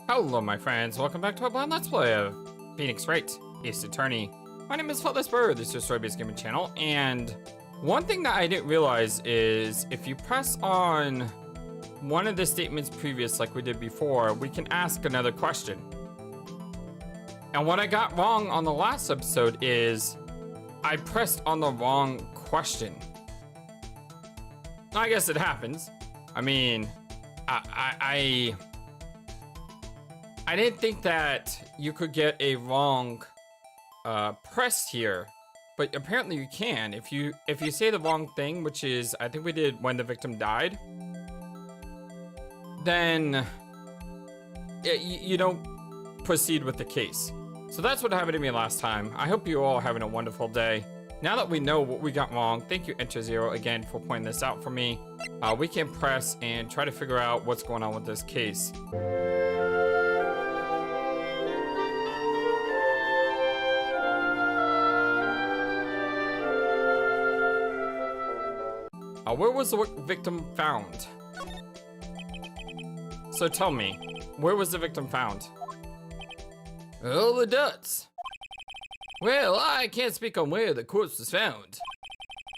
Hello my friends, welcome back to a blind let's play of Phoenix Wright Ace Attorney. My name is FlightlessBird, this is your story-based gaming channel, and one thing that I didn't realize is if you press on one of the statements previous like we did before, we can ask another question. And what I got wrong on the last episode is I pressed on the wrong question. I guess it happens. I mean, I didn't think that you could get a wrong press here, but apparently you can. If you say the wrong thing, which is I think we did when the victim died, then you don't proceed with the case. So that's what happened to me last time. I hope you all having a wonderful day. Now that we know what we got wrong, thank you Enter Zero again for pointing this out for me. We can press and try to figure out what's going on with this case. Where was the victim found? So tell me, where was the victim found? Oh, the Duts. Well, I can't speak on where the corpse was found,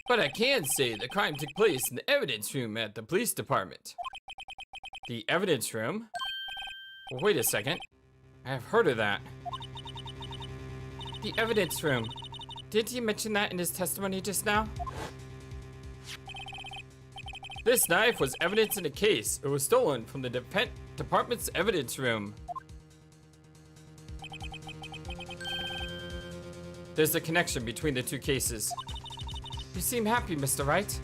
but I can say the crime took place in the evidence room at the police department. The evidence room? Well, wait a second. I have heard of that. The evidence room. Didn't he mention that in his testimony just now? This knife was evidence in a case. It was stolen from the department's evidence room. There's a connection between the two cases. You seem happy, Mr. Wright.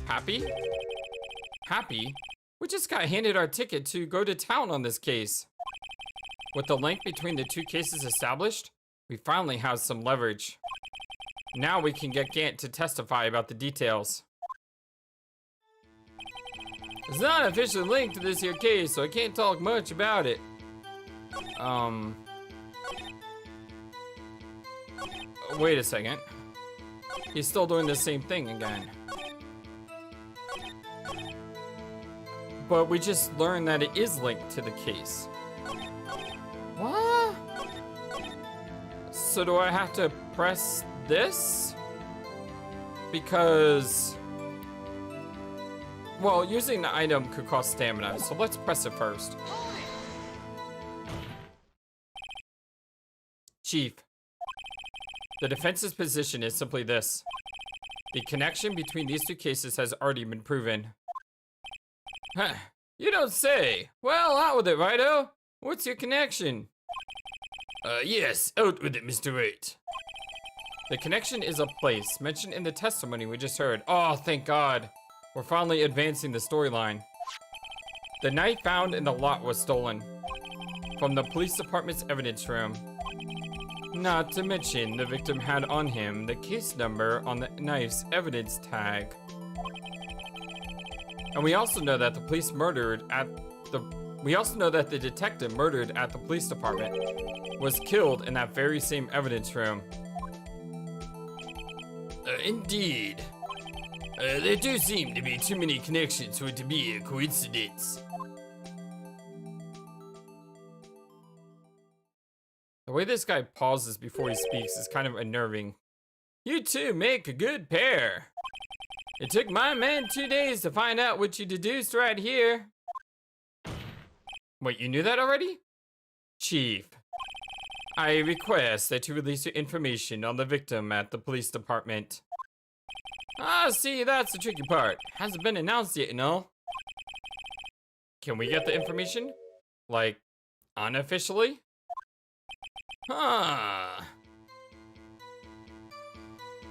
Happy? Happy? We just got handed our ticket to go to town on this case. With the link between the two cases established, we finally have some leverage. Now we can get Gant to testify about the details. It's not officially linked to this here case, so I can't talk much about it. Wait a second. He's still doing the same thing again. But we just learned that it is linked to the case. What? So do I have to press this? Because... well, using the item could cost stamina, so let's press it first. Chief, the defense's position is simply this. The connection between these two cases has already been proven. Huh, you don't say. Well, out with it, righto. What's your connection? Yes, out with it, Mr. Wright. The connection is a place mentioned in the testimony we just heard. Oh, thank God. We're finally advancing the storyline. The knife found in the lot was stolen from the police department's evidence room. Not to mention, the victim had on him the case number on the knife's evidence tag. And we also know that the detective murdered at the police department was killed in that very same evidence room. Indeed. There do seem to be too many connections for it to be a coincidence. The way this guy pauses before he speaks is kind of unnerving. You two make a good pair. It took my man 2 days to find out what you deduced right here. Wait, you knew that already? Chief, I request that you release your information on the victim at the police department. Ah, see, that's the tricky part. Hasn't been announced yet, you know. Can we get the information? Like, unofficially? Huh.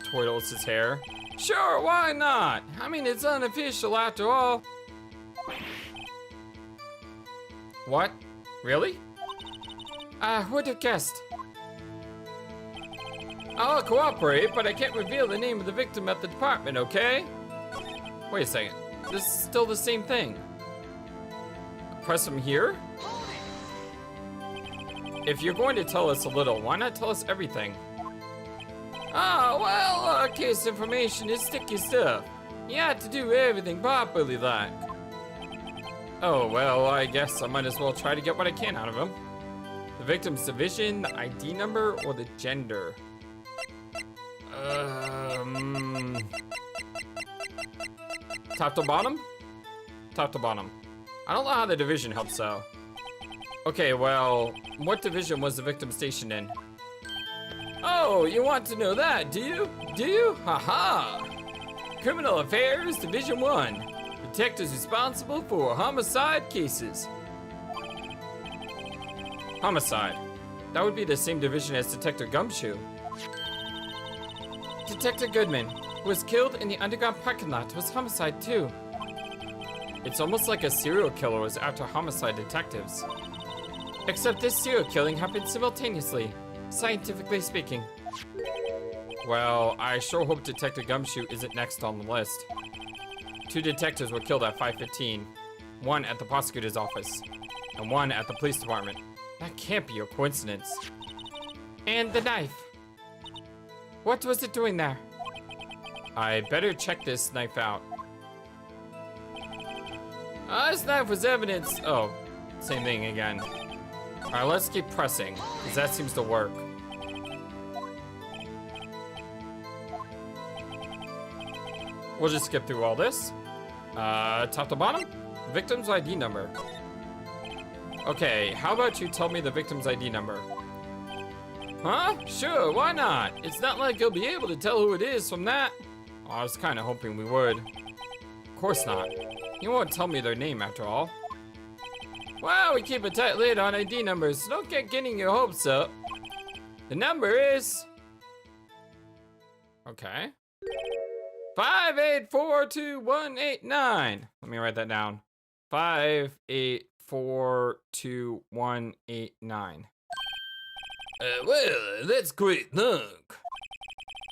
Twirls his hair. Sure, why not? I mean, it's unofficial after all. What? Really? Who'd have guessed? I'll cooperate, but I can't reveal the name of the victim at the department, okay? Wait a second. This is still the same thing. Press him here? If you're going to tell us a little, why not tell us everything? Ah, well, case information is sticky stuff. You have to do everything properly, like. Oh, well, I guess I might as well try to get what I can out of him. The victim's division, the ID number, or the gender? Top to bottom? Top to bottom. I don't know how the division helps though. Okay, well, what division was the victim stationed in? Oh, you want to know that, do you? Do you? Haha! Criminal Affairs, Division 1. Detectives responsible for homicide cases. Homicide. That would be the same division as Detective Gumshoe. Detective Goodman, who was killed in the underground parking lot, was homicide too. It's almost like a serial killer was after homicide detectives. Except this serial killing happened simultaneously, scientifically speaking. Well, I sure hope Detective Gumshoe isn't next on the list. 2 detectives were killed at 5:15, 1 at the prosecutor's office, and 1 at the police department. That can't be a coincidence. And the knife. What was it doing there? I better check this knife out. This knife was evidence. Oh, same thing again. All right, let's keep pressing, because that seems to work. We'll just skip through all this. Top to bottom, victim's ID number. Okay, how about you tell me the victim's ID number? Huh? Sure, why not? It's not like you'll be able to tell who it is from that. Oh, I was kind of hoping we would. Of course not. You won't tell me their name after all. Well, we keep a tight lid on ID numbers, so don't get getting your hopes up. The number is... Okay. 5842189. Let me write that down. 5842189. Well, that's great luck.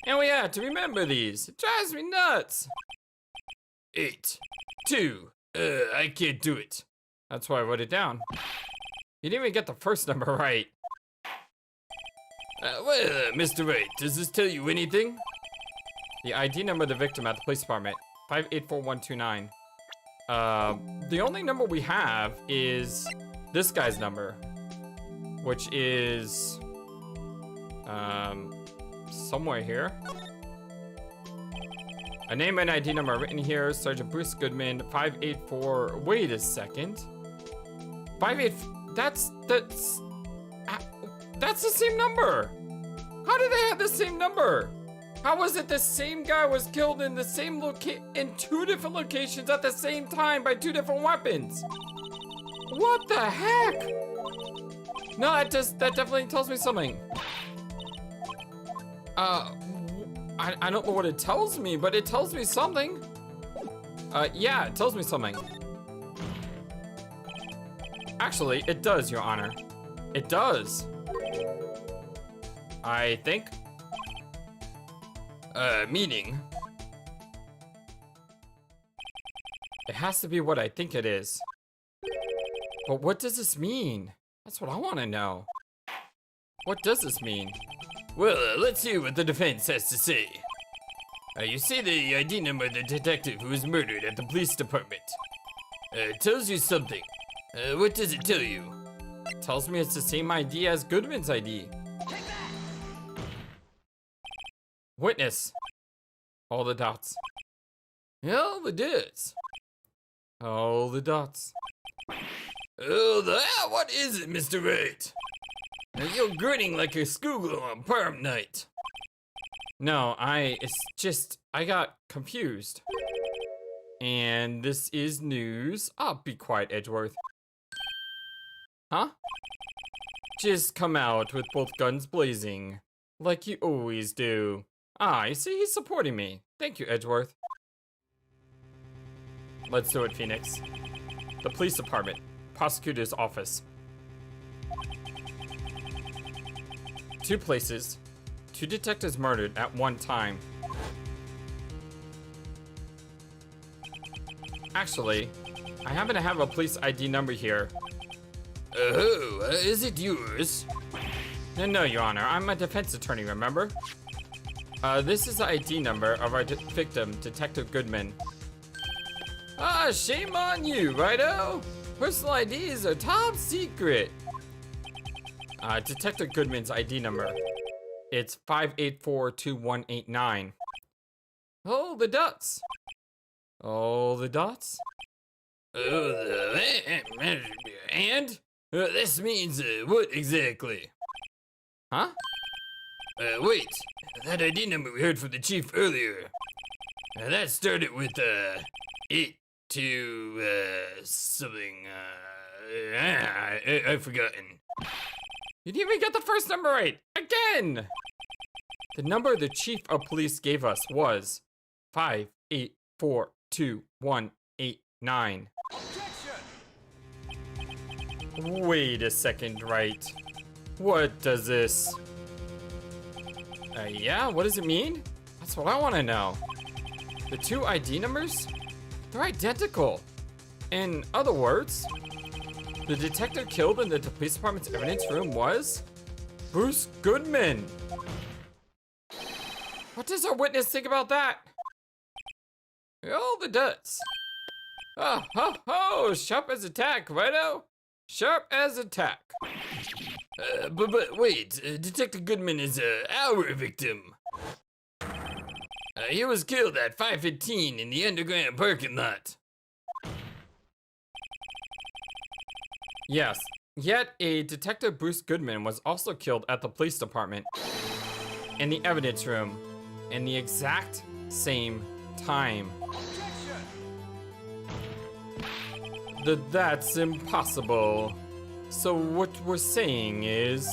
And we have to remember these. It drives me nuts. 8, 2. I can't do it. That's why I wrote it down. You didn't even get the first number right. Well, Mr. Wright, does this tell you anything? The ID number of the victim at the police department, 5842129. The only number we have is this guy's number, which is somewhere here. A name and ID number written here, Sergeant Bruce Goodman, 584. Wait a second. 58. That's the same number. How do they have the same number? How was it the same guy was killed in the same in 2 different locations at the same time by 2 different weapons? What the heck? No, that definitely tells me something. I don't know what it tells me, but it tells me something. Yeah, it tells me something. Actually, it does, Your Honor. It does. I think. Meaning. It has to be what I think it is. But what does this mean? That's what I want to know. What does this mean? Well, let's hear what the defense has to say. You see the ID number of the detective who was murdered at the police department. It tells you something. What does it tell you? It tells me it's the same ID as Goodman's ID. Witness. All the dots. All the dots. All the dots. Oh, what is it, Mr. Wright? You're grinning like a schoolgirl on prom night. No, I got confused. And this is news. Oh, be quiet, Edgeworth. Huh? Just come out with both guns blazing, like you always do. Ah, you see, he's supporting me. Thank you, Edgeworth. Let's do it, Phoenix. The police department, prosecutor's office. 2 places, 2 detectives murdered at one time. Actually, I happen to have a police ID number here. Oh, is it yours? No, Your Honor, I'm a defense attorney, remember? This is the ID number of our victim, Detective Goodman. Ah, shame on you, righto? Personal IDs are top secret. Detective Goodman's ID number. It's 5842189. Oh, the dots. Oh, the dots. And? This means what exactly? Huh? Wait. That ID number we heard from the chief earlier. That started with, 8 something, I've forgotten. You didn't even get the first number right! Again! The number the chief of police gave us was 5842189. Wait a second, right? What does this... yeah, what does it mean? That's what I want to know. The two ID numbers? They're identical. In other words, the detective killed in the police department's evidence room was Bruce Goodman. What does our witness think about that? Oh, the dots. Oh, ho, ho, sharp as a tack, righto? Sharp as a tack. But wait, Detective Goodman is our victim. He was killed at 5:15 in the underground parking lot. Yes, yet a Detective Bruce Goodman was also killed at the police department in the evidence room in the exact same time. That's impossible. So what we're saying is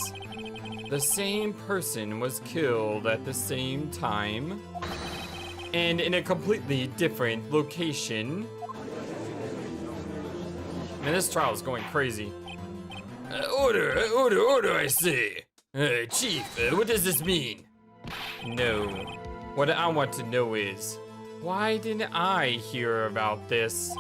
the same person was killed at the same time and in a completely different location. Man, this trial is going crazy. Order, I say. Chief, what does this mean? No. What I want to know is, why didn't I hear about this?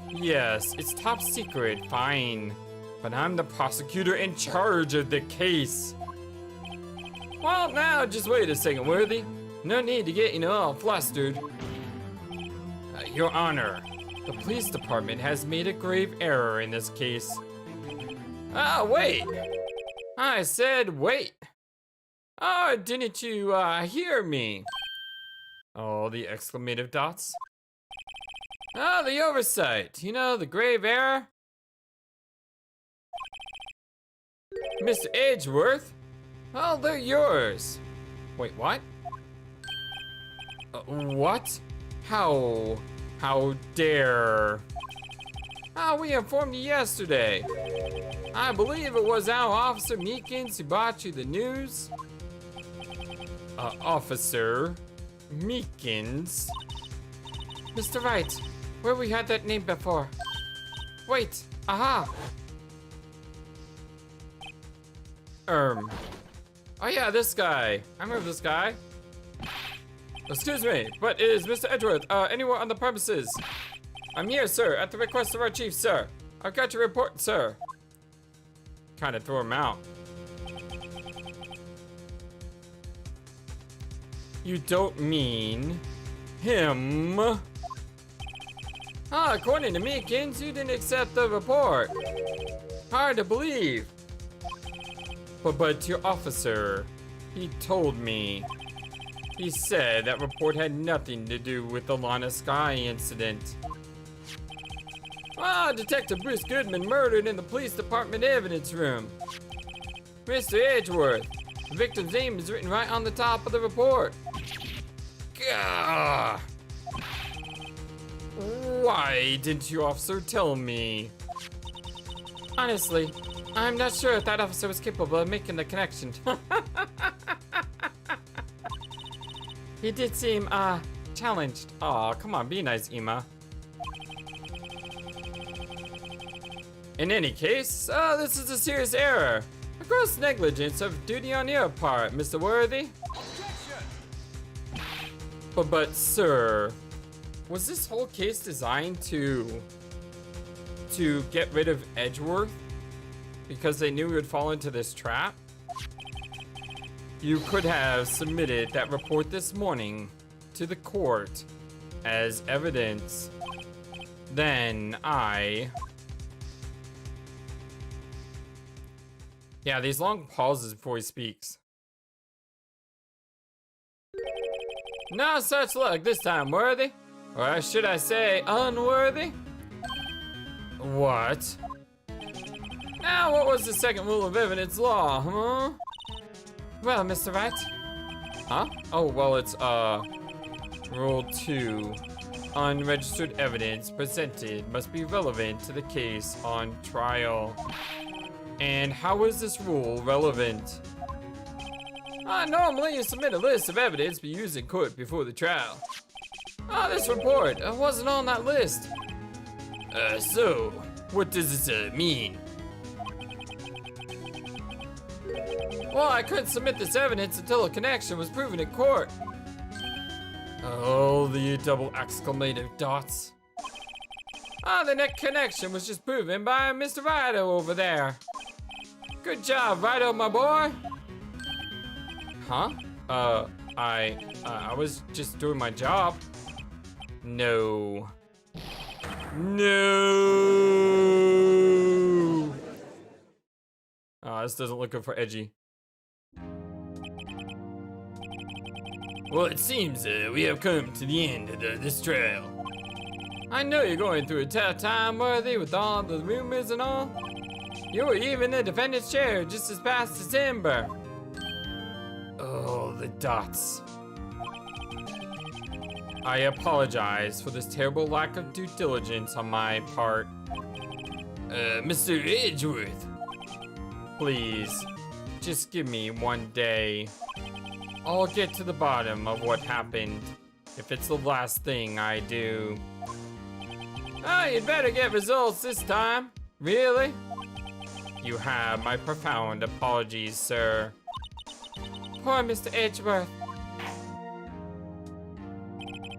Yes, it's top secret, fine. But I'm the prosecutor in charge of the case. Well, now, just wait a second, Worthy. No need to get, all flustered. Your Honor, the police department has made a grave error in this case. Wait. I said wait. Oh, didn't you, hear me? Oh, the exclamative dots. Oh, the oversight. The grave error. Mr. Edgeworth? Oh, they're yours. Wait, what? What? How dare? We informed you yesterday. I believe it was our Officer Meekins who brought you the news. Officer Meekins? Mr. Wright, where we had that name before? Wait, aha! Oh yeah, this guy. I remember this guy. Excuse me, but is Mr. Edgeworth, anywhere on the premises? I'm here, sir, at the request of our chief, sir. I've got your report, sir. Kinda throw him out. You don't mean him? According to Meekins, you didn't accept the report. Hard to believe. But your officer, he told me. He said that report had nothing to do with the Lana Sky incident. Detective Bruce Goodman murdered in the police department evidence room. Mr. Edgeworth, the victim's name is written right on the top of the report. Gah! Why didn't you, officer, tell me? Honestly, I'm not sure if that officer was capable of making the connection. He did seem, challenged. Aw, come on, be nice, Emma. In any case, this is a serious error. A gross negligence of duty on your part, Mr. Worthy. But sir, was this whole case designed to get rid of Edgeworth? Because they knew we would fall into this trap? You could have submitted that report this morning to the court as evidence then yeah, these long pauses before he speaks. No such luck this time, Worthy. Or should I say, unworthy? What? Now, what was the second rule of evidence law, huh? Well, Mr. Wright. Huh? Oh, well, it's, Rule 2. Unregistered evidence presented must be relevant to the case on trial. And how is this rule relevant? Normally you submit a list of evidence to be used in court before the trial. This report wasn't on that list. So, what does this mean? Well, I couldn't submit this evidence until a connection was proven in court. Oh, the double exclamative dots. The net connection was just proven by Mr. Rido over there. Good job, Rido, my boy. Huh? I was just doing my job. No. No. This doesn't look good for Edgy. Well, it seems we have come to the end of this trial. I know you're going through a tough time, Worthy, with all the rumors and all. You were even the defendant's chair just this past December. Oh, the dots. I apologize for this terrible lack of due diligence on my part. Mr. Edgeworth. Please, just give me one day. I'll get to the bottom of what happened, if it's the last thing I do. You'd better get results this time. Really? You have my profound apologies, sir. Poor Mr. Edgeworth.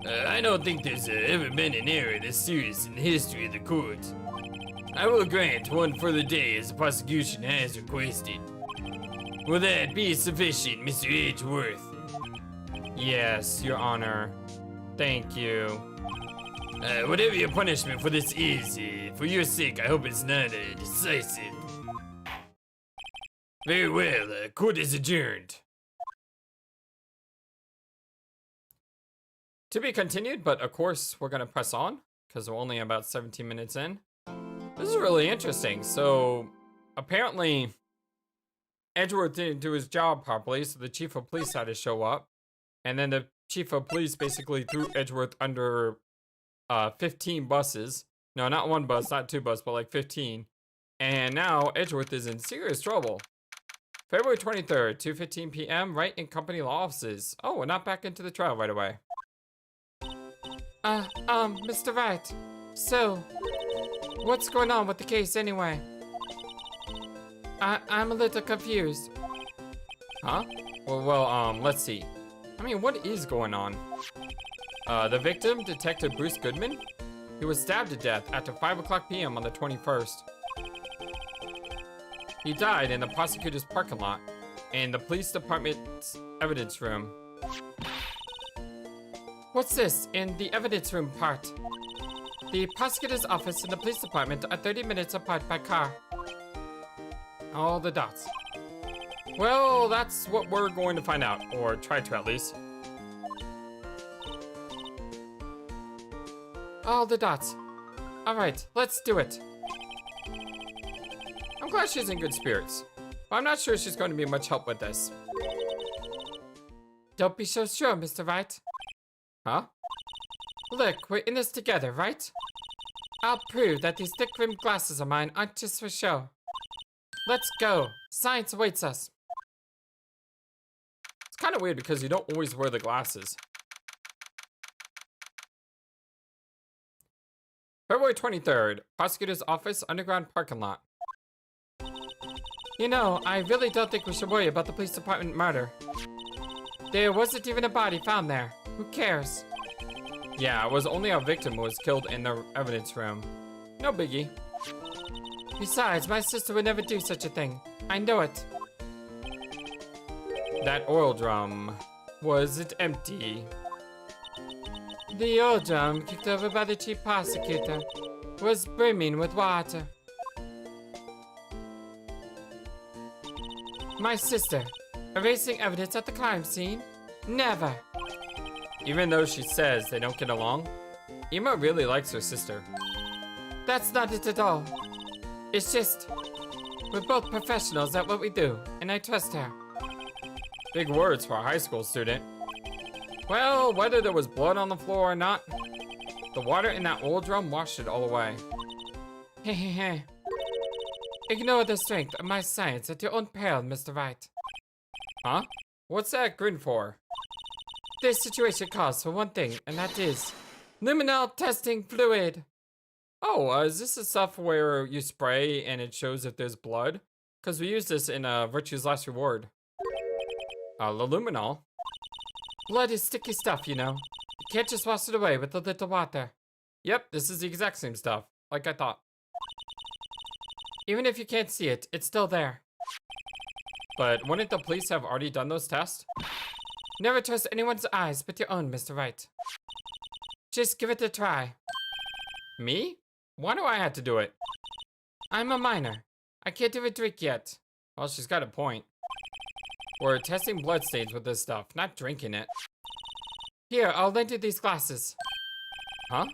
I don't think there's ever been an error this serious in the history of the court. I will grant one further day as the prosecution has requested. Will that be sufficient, Mr. Edgeworth? Yes, Your Honor. Thank you. Whatever your punishment for this is, for your sake, I hope it's not decisive. Very well, court is adjourned. To be continued, but of course we're gonna press on because we're only about 17 minutes in. This is really interesting. So apparently Edgeworth didn't do his job properly, so the chief of police had to show up. And then the chief of police basically threw Edgeworth under 15 buses. No, not one bus, not two buses, but like 15. And now Edgeworth is in serious trouble. February 23rd, 2:15 p.m., Wright and Company law offices. Oh, we're not back into the trial right away. Mr. Wright, so, what's going on with the case anyway? I'm a little confused. Huh? Well, let's see. I mean, what is going on? The victim, Detective Bruce Goodman, he was stabbed to death after 5 o'clock p.m. on the 21st. He died in the prosecutor's parking lot in the police department's evidence room. What's this in the evidence room part? The prosecutor's office and the police department are 30 minutes apart by car. All the dots. Well, that's what we're going to find out, or try to at least. All the dots. All right, let's do it. I'm glad she's in good spirits, but I'm not sure she's going to be much help with this. Don't be so sure, Mr. Wright. Huh? Look, we're in this together, right? I'll prove that these thick-rimmed glasses of mine aren't just for show. Let's go. Science awaits us. It's kind of weird because you don't always wear the glasses. February 23rd, prosecutor's office, underground parking lot. You know, I really don't think we should worry about the police department murder. There wasn't even a body found there. Who cares? Yeah, it was only a victim who was killed in the evidence room. No biggie. Besides, my sister would never do such a thing. I know it. That oil drum. Was it empty? The oil drum kicked over by the chief prosecutor. was brimming with water. My sister, erasing evidence at the crime scene? Never. Even though she says they don't get along, Emma really likes her sister. That's not it at all. It's just, we're both professionals at what we do, and I trust her. Big words for a high school student. Well, whether there was blood on the floor or not, the water in that old drum washed it all away. Hehehe. Ignore the strength of my science at your own peril, Mr. Wright. Huh? What's that grin for? This situation calls for one thing, and that is luminal testing fluid. Oh, is this the stuff where you spray and it shows if there's blood? Because we use this in Virtue's Last Reward. The luminol. Blood is sticky stuff, you know. You can't just wash it away with a little water. Yep, this is the exact same stuff, like I thought. Even if you can't see it, it's still there. But wouldn't the police have already done those tests? Never trust anyone's eyes but your own, Mr. Wright. Just give it a try. Me? Why do I have to do it? I'm a minor. I can't even drink yet. Well, she's got a point. We're testing bloodstains with this stuff, not drinking it. Here, I'll lend you these glasses. Huh?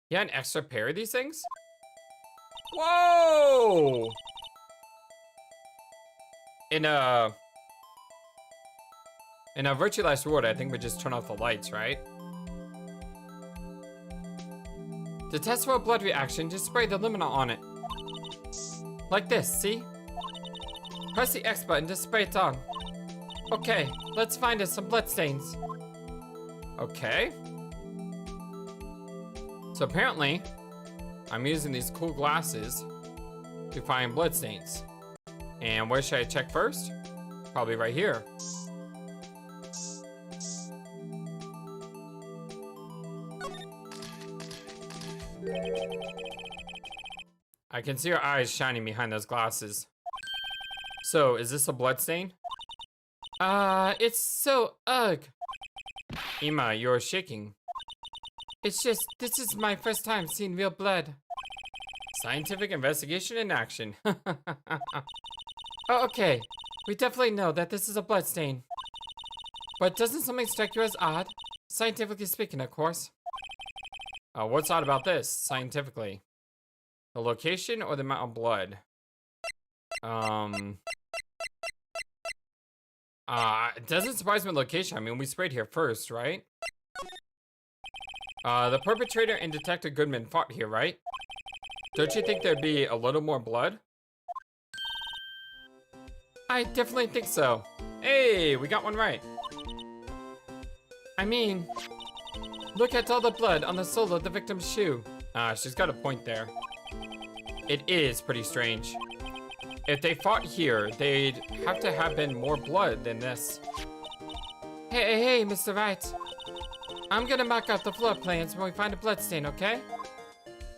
You had an extra pair of these things? Whoa! In a Virtue Last Reward, I think we just turn off the lights, right? To test for a blood reaction, just spray the luminol on it. Like this, see? Press the X button to spray it on. Okay, let's find us some bloodstains. Okay. So apparently, I'm using these cool glasses to find bloodstains. And where should I check first? Probably right here. I can see her eyes shining behind those glasses. So, is this a bloodstain? It's so ugh. Emma, you're shaking. It's just, this is my first time seeing real blood. Scientific investigation in action. Oh, okay. We definitely know that this is a bloodstain. But doesn't something strike you as odd? Scientifically speaking, of course. What's odd about this, scientifically? The location or the amount of blood? It doesn't surprise me the location. I mean, we sprayed here first, right? The perpetrator and Detective Goodman fought here, right? Don't you think there'd be a little more blood? I definitely think so. Hey, we got one right. I mean, look at all the blood on the sole of the victim's shoe. She's got a point there. It is pretty strange. If they fought here, they'd have to have been more blood than this. Hey, Mr. Wright. I'm gonna mark out the floor plans when we find a bloodstain, okay?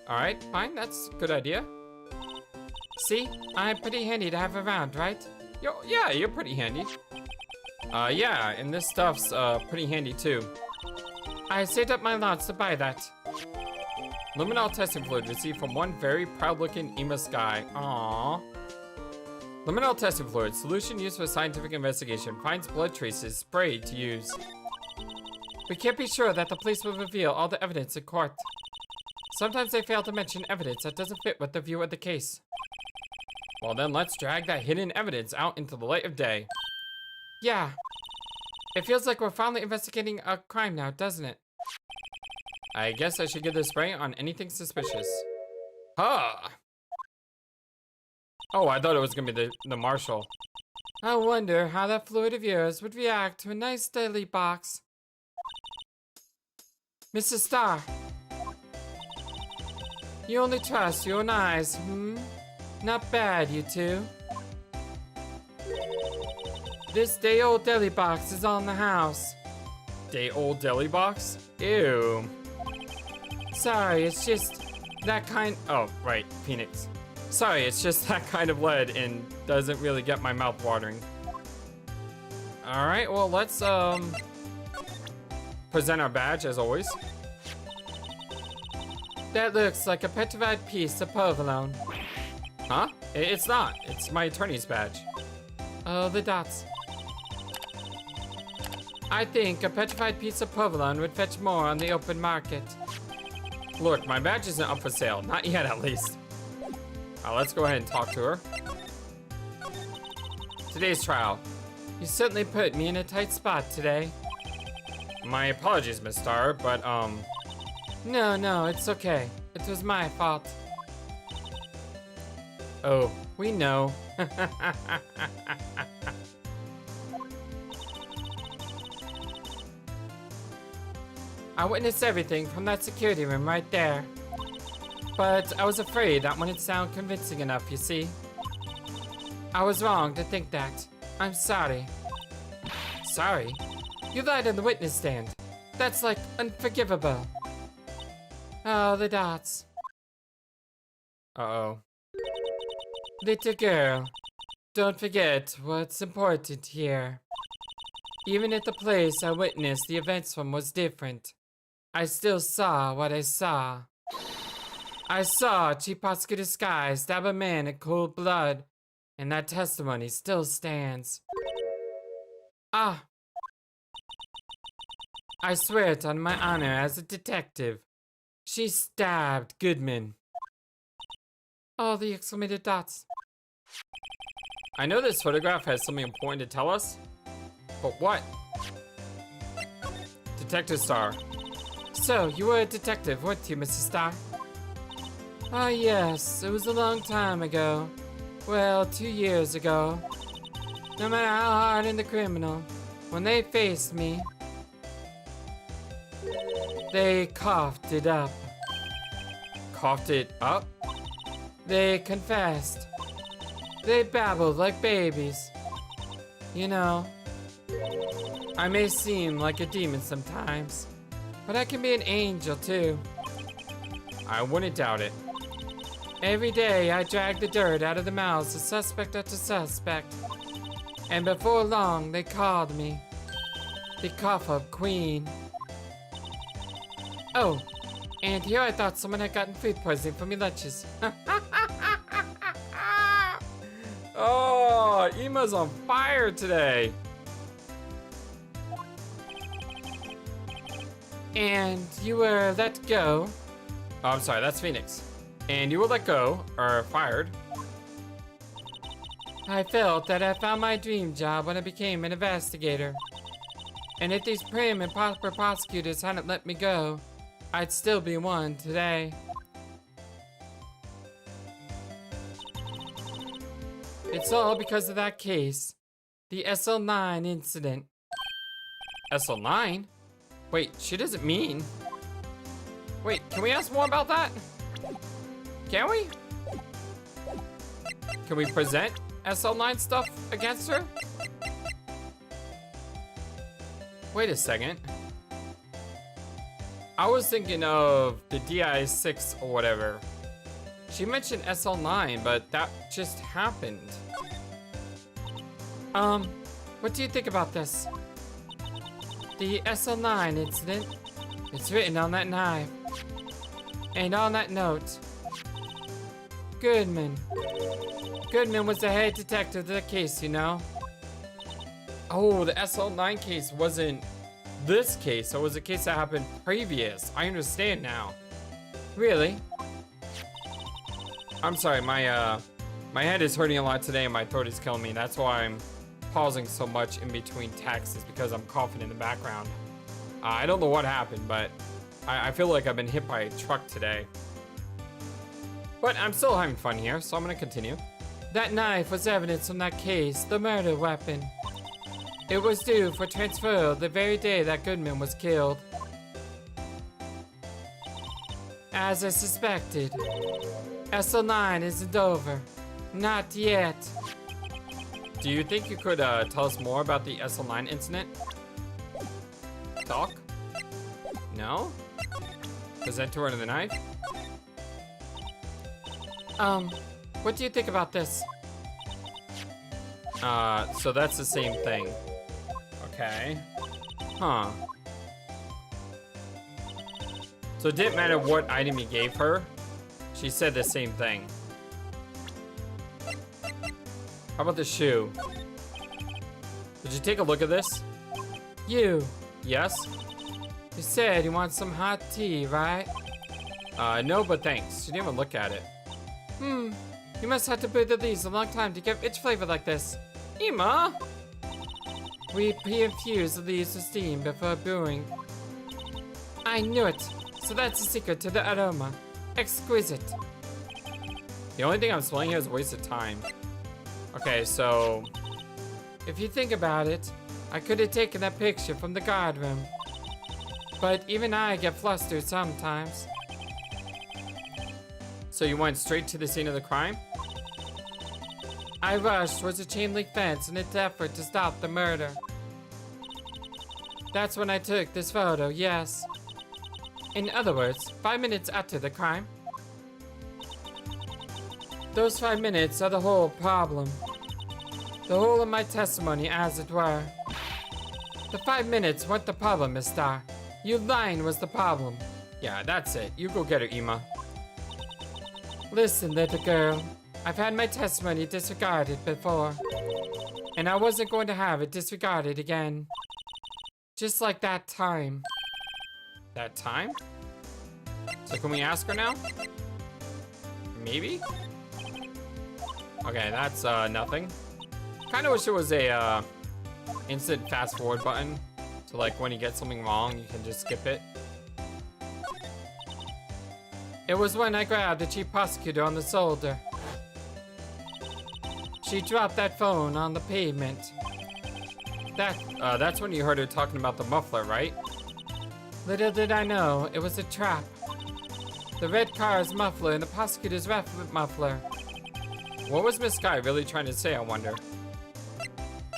Alright, fine, that's a good idea. See, I'm pretty handy to have around, right? Yeah, you're pretty handy. Yeah, and this stuff's pretty handy too. I saved up my allowance to buy that. Luminol testing fluid received from one very proud-looking Emma Sky. Aww. Luminol testing fluid, solution used for scientific investigation, finds blood traces, spray to use. We can't be sure that the police will reveal all the evidence in court. Sometimes they fail to mention evidence that doesn't fit with the view of the case. Well then, let's drag that hidden evidence out into the light of day. Yeah. It feels like we're finally investigating a crime now, doesn't it? I guess I should give this spray on anything suspicious. Huh. Oh, I thought it was gonna be the marshal. I wonder how that fluid of yours would react to a nice daily box. Mrs. Starr. You only trust your own eyes, hmm? Not bad, you two. This day-old deli box is on the house. Day-old deli box? Ew. Sorry, it's just that kind... Oh, right, Phoenix. Sorry, it's just that kind of lead and doesn't really get my mouth watering. Alright, well, let's, present our badge, as always. That looks like a petrified piece of provolone. Huh? It's not. It's my attorney's badge. Oh, the dots. I think a petrified piece of provolone would fetch more on the open market. Look, my badge isn't up for sale. Not yet, at least. Let's go ahead and talk to her. Today's trial. You certainly put me in a tight spot today. My apologies, Miss Starr, but, No, it's okay. It was my fault. Oh, we know. I witnessed everything from that security room right there. But I was afraid that wouldn't sound convincing enough, you see. I was wrong to think that. I'm sorry. Sorry? You lied on the witness stand. That's like unforgivable. Oh, the dots. Uh-oh. Little girl, don't forget what's important here. Even if the place I witnessed the events from was different, I still saw what I saw. I saw Chief Prosecutor Sky stab a man in cold blood, and that testimony still stands. Ah! I swear it on my honor as a detective. She stabbed Goodman. Oh, the exclamated dots. I know this photograph has something important to tell us, but what? Detective Starr. So, you were a detective, weren't you, Mrs. Starr? Ah, yes, it was a long time ago. Well, 2 years ago. No matter how hardened the criminal, when they faced me, they coughed it up. Coughed it up? They confessed. They babbled like babies. You know, I may seem like a demon sometimes, but I can be an angel too. I wouldn't doubt it. Every day I drag the dirt out of the mouths of suspect after suspect. And before long they called me the cough-up queen. Oh, and here I thought someone had gotten food poisoning from me lunches. Oh, Emma's on fire today. And you were let go. Oh, I'm sorry, that's Phoenix. And you were let go, or fired. I felt that I found my dream job when I became an investigator. And if these prim and proper prosecutors hadn't let me go, I'd still be one today. It's all because of that case. The SL9 incident. SL9? Wait, she doesn't mean... Wait, can we ask more about that? Can we? Can we present SL9 stuff against her? Wait a second. I was thinking of the DI6 or whatever. She mentioned SL9, but that just happened. What do you think about this? The SL9 incident, it's written on that knife. And on that note, Goodman was the head detective of the case, you know? Oh, the SL9 case wasn't this case. It was a case that happened previous. I understand now. Really? I'm sorry, my head is hurting a lot today and my throat is killing me. That's why I'm pausing so much in between texts, is because I'm coughing in the background. I don't know what happened, but I feel like I've been hit by a truck today. But I'm still having fun here, so I'm gonna continue. That knife was evidence from that case, the murder weapon. It was due for transfer the very day that Goodman was killed. As I suspected, SL9 isn't over. Not yet. Do you think you could tell us more about the SL9 incident? Talk? No? Present to her the knife? What do you think about this? So that's the same thing. Okay. Huh. So it didn't matter what item he gave her. She said the same thing. How about the shoe? Did you take a look at this? You. Yes? You said you want some hot tea, right? No, but thanks. You didn't even look at it. You must have to brew the leaves a long time to get rich flavor like this. Emma! We pre-infuse the leaves with steam before brewing. I knew it. So that's the secret to the aroma. Exquisite. The only thing I'm smelling here is a waste of time. Okay, so... if you think about it, I could have taken that picture from the guard room. But even I get flustered sometimes. So you went straight to the scene of the crime? I rushed towards a chain link fence in an effort to stop the murder. That's when I took this photo, yes. In other words, 5 minutes after the crime. Those 5 minutes are the whole problem. The whole of my testimony, as it were. The 5 minutes weren't the problem, Miss Star. You lying was the problem. Yeah, that's it. You go get her, Emma. Listen, little girl. I've had my testimony disregarded before. And I wasn't going to have it disregarded again. Just like that time. That time? So can we ask her now? Maybe? Okay, that's nothing. Kinda wish there was a instant fast forward button. So like when you get something wrong, you can just skip it. It was when I grabbed the chief prosecutor on the shoulder. She dropped that phone on the pavement. That's when you heard her talking about the muffler, right? Little did I know, it was a trap. The red car's muffler and the prosecutor's muffler. What was Miss Sky really trying to say, I wonder?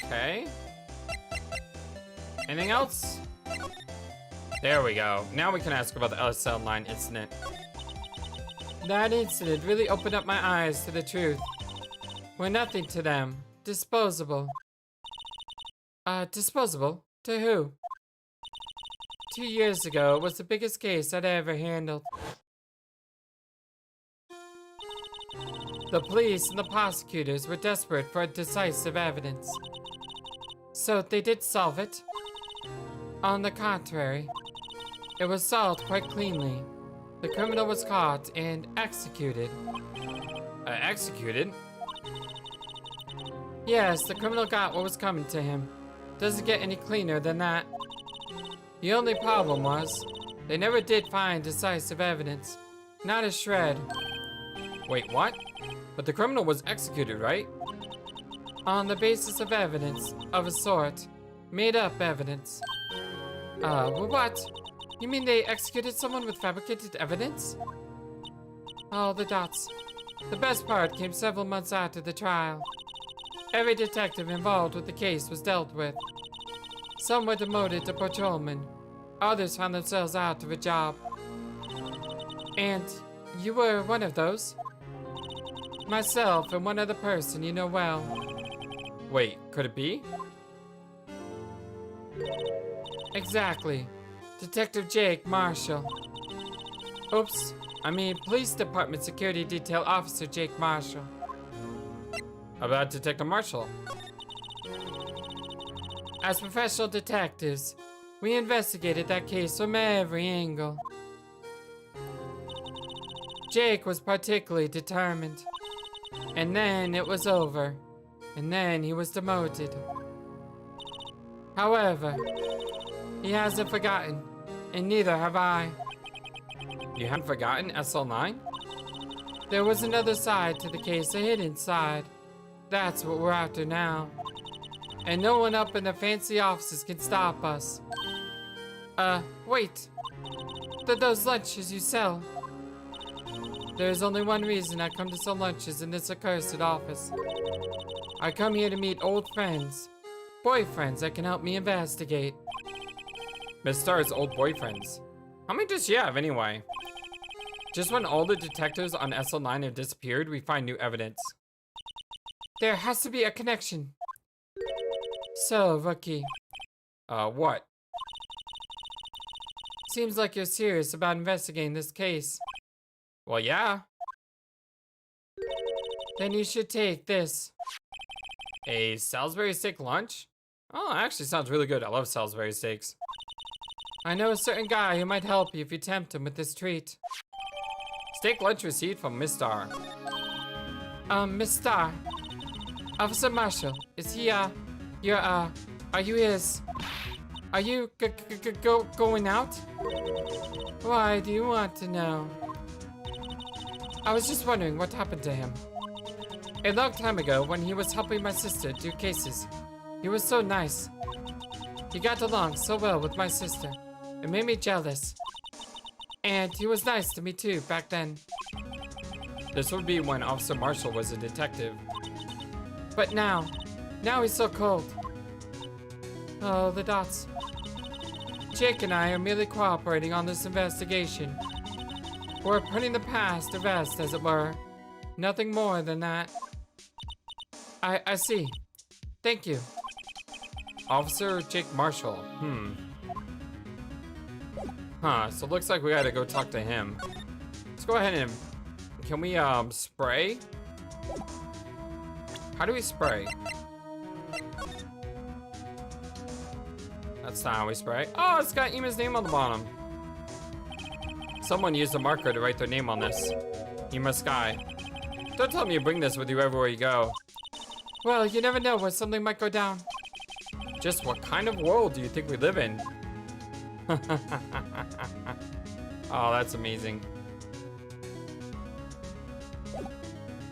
Okay. Anything else? There we go. Now we can ask about the SL9 incident. That incident really opened up my eyes to the truth. We're nothing to them. Disposable. Disposable? To who? 2 years ago, it was the biggest case I'd ever handled. The police and the prosecutors were desperate for decisive evidence. So they did solve it. On the contrary, it was solved quite cleanly. The criminal was caught and executed. Executed? Yes, the criminal got what was coming to him. Doesn't get any cleaner than that. The only problem was, they never did find decisive evidence. Not a shred. Wait, what? But the criminal was executed, right? On the basis of evidence, of a sort. Made up evidence. What? You mean they executed someone with fabricated evidence? All the dots. The best part came several months after the trial. Every detective involved with the case was dealt with. Some were demoted to patrolmen. Others found themselves out of a job. And you were one of those? Myself and one other person you know well. Wait, could it be? Exactly. Detective Jake Marshall. Oops. I mean, Police Department Security Detail Officer Jake Marshall. About Detective Marshall. As professional detectives, we investigated that case from every angle. Jake was particularly determined. And then it was over. And then he was demoted. However, he hasn't forgotten, and neither have I. You haven't forgotten SL9? There was another side to the case, a hidden side. That's what we're after now. And no one up in the fancy offices can stop us. Wait. Those lunches you sell. There's only one reason I come to sell lunches in this accursed office. I come here to meet old friends. Boyfriends that can help me investigate. Miss Star's old boyfriends. How many does she have anyway? Just when all the detectives on SL9 have disappeared, we find new evidence. There has to be a connection. So, Rookie. What? Seems like you're serious about investigating this case. Well, yeah. Then you should take this. A Salisbury steak lunch? Oh, actually sounds really good. I love Salisbury steaks. I know a certain guy who might help you if you tempt him with this treat. Steak lunch receipt from Miss Star. Miss Star. Officer Marshall, is he, are you his... Are you going out? Why do you want to know? I was just wondering what happened to him. A long time ago, when he was helping my sister do cases, he was so nice. He got along so well with my sister. It made me jealous. And he was nice to me too, back then. This would be when Officer Marshall was a detective. But now he's so cold. Oh, the dots. Jake and I are merely cooperating on this investigation. We're putting the past to rest, as it were. Nothing more than that. I see. Thank you. Officer Jake Marshall. So it looks like we gotta go talk to him. Let's go ahead and... Can we, spray? How do we spray? That's not how we spray. Oh, it's got Ema's name on the bottom. Someone used a marker to write their name on this. Ema Sky. Don't tell me you bring this with you everywhere you go. Well, you never know where something might go down. Just what kind of world do you think we live in? Oh, that's amazing.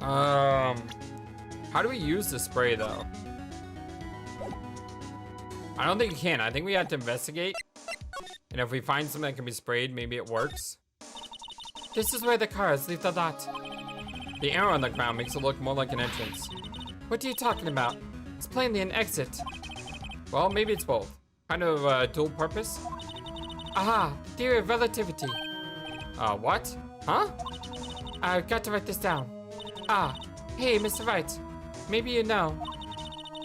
How do we use the spray though? I don't think you can. I think we have to investigate. And if we find something that can be sprayed, maybe it works. This is where the cars leave the lot. The arrow on the ground makes it look more like an entrance. What are you talking about? It's plainly an exit. Well, maybe it's both. Kind of dual purpose. Aha, theory of relativity. What? Huh? I've got to write this down. Ah, hey, Mr. Wright. Maybe you know.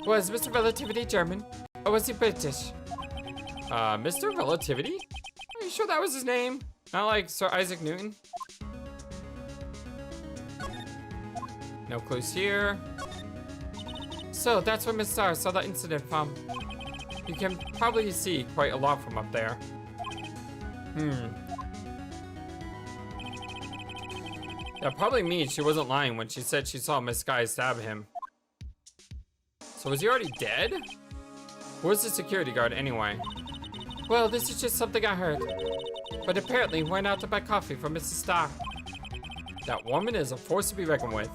Was Mr. Relativity German? Or was he British? Mr. Relativity? Are you sure that was his name? Not like Sir Isaac Newton? No clues here. So, that's where Miss Star saw the incident from. You can probably see quite a lot from up there. That probably means she wasn't lying when she said she saw Miss Sky stab him. So was he already dead? Where's the security guard anyway? Well, this is just something I heard. But apparently went out to buy coffee for Mrs. Starr. That woman is a force to be reckoned with.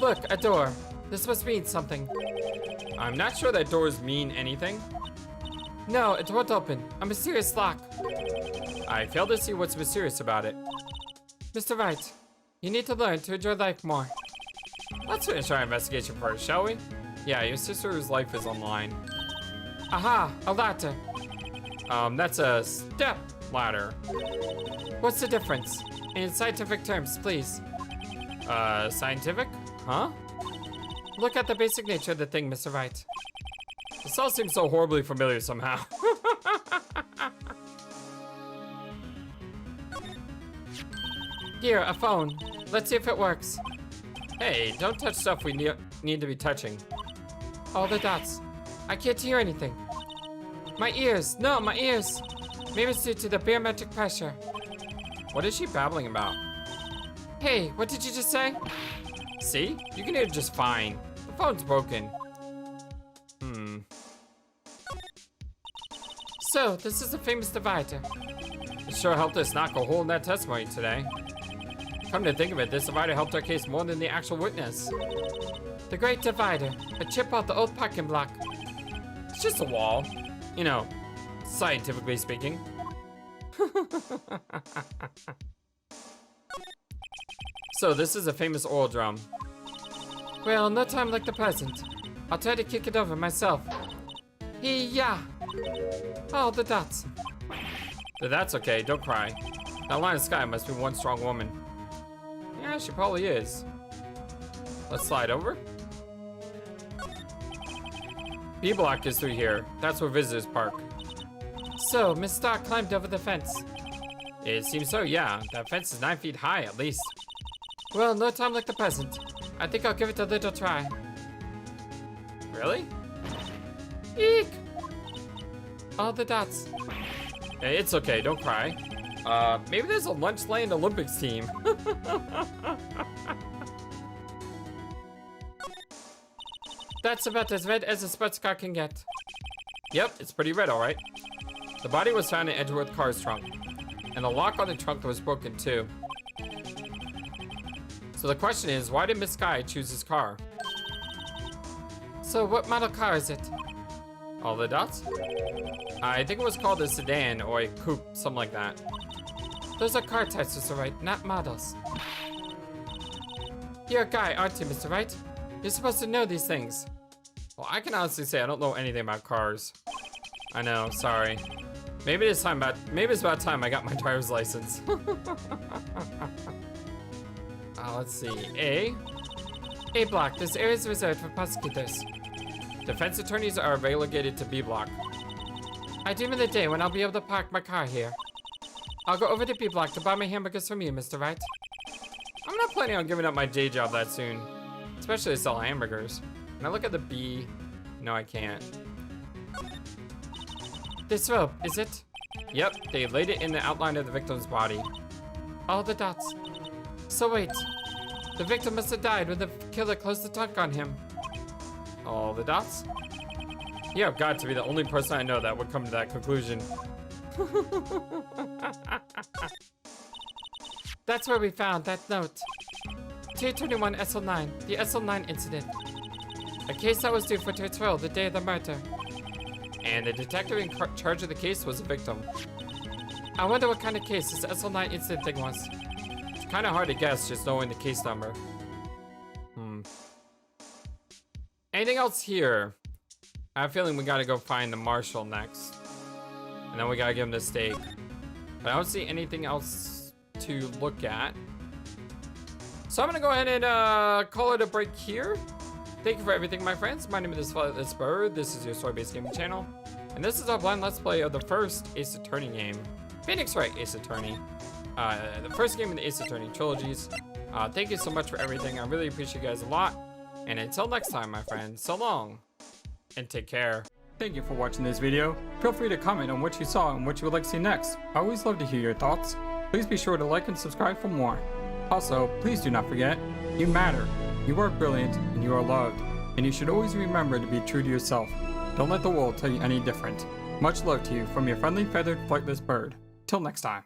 Look, a door. This must mean something. I'm not sure that doors mean anything. No, it won't open. A mysterious lock. I fail to see what's mysterious about it. Mr. Wright, you need to learn to enjoy life more. Let's finish our investigation first, shall we? Yeah, your sister's life is on the line. Aha, a ladder. That's a step ladder. What's the difference? In scientific terms, please. Scientific? Huh? Look at the basic nature of the thing, Mr. Wright. This all seems so horribly familiar somehow. Here, a phone. Let's see if it works. Hey, don't touch stuff we need to be touching. All the dots. I can't hear anything. My ears. No, my ears. Maybe it's due to the barometric pressure. What is she babbling about? Hey, what did you just say? See? You can hear it just fine. The phone's broken. So, this is the famous divider. It sure helped us knock a hole in that testimony today. Come to think of it, this divider helped our case more than the actual witness. The Great Divider, a chip off the old parking block. It's just a wall. You know, scientifically speaking. So, this is a famous oil drum. Well, no time like the present. I'll try to kick it over myself. Hee-yah! Oh, the dots. That's okay, don't cry. That line of sky must be one strong woman. Yeah, she probably is. Let's slide over. B block is through here. That's where visitors park. So, Miss Stark climbed over the fence. It seems so, yeah. That fence is 9 feet high, at least. Well, no time like the present. I think I'll give it a little try. Really? Eek! All the dots. Hey, it's okay, don't cry. Maybe there's a Lunchland Olympics team. That's about as red as a sports car can get. Yep, it's pretty red, all right. The body was found in Edgeworth car's trunk, and the lock on the trunk was broken too. So the question is, why did Miss Sky choose his car? So what model car is it? All the dots? I think it was called a sedan or a coupe, something like that. Those are car types, Mr. Wright, not models. You're a guy, aren't you, Mr. Wright? You're supposed to know these things. Well, I can honestly say I don't know anything about cars. I know, sorry. Maybe it's about time I got my driver's license. Let's see. A block. This area is reserved for prosecutors. Defense attorneys are relegated to B block. I dream of the day when I'll be able to park my car here. I'll go over to B block to buy my hamburgers from you, Mr. Wright. I'm not planning on giving up my day job that soon. Especially to sell hamburgers. Can I look at the B? No, I can't. This rope, is it? Yep, they laid it in the outline of the victim's body. All the dots. So wait, the victim must have died when the killer closed the trunk on him. All the dots? You have got to be the only person I know that would come to that conclusion. That's where we found that note. 221 SL9, the SL9 incident. A case that was due for trial the day of the murder. And the detective in charge of the case was a victim. I wonder what kind of case this SL9 incident thing was. It's kind of hard to guess just knowing the case number. Anything else here? I have a feeling we gotta go find the marshal next. And then we gotta give him the steak. But I don't see anything else to look at. So I'm gonna go ahead and call it a break here. Thank you for everything, my friends. My name is FlightlessBird. This is your story-based gaming channel. And this is our blind let's play of the first Ace Attorney game. Phoenix Wright Ace Attorney. The first game in the Ace Attorney trilogies. Thank you so much for everything. I really appreciate you guys a lot. And until next time, my friends, so long. And take care. Thank you for watching this video. Feel free to comment on what you saw and what you would like to see next. I always love to hear your thoughts. Please be sure to like and subscribe for more. Also, please do not forget, you matter. You are brilliant and you are loved. And you should always remember to be true to yourself. Don't let the world tell you any different. Much love to you from your friendly feathered flightless bird. Till next time.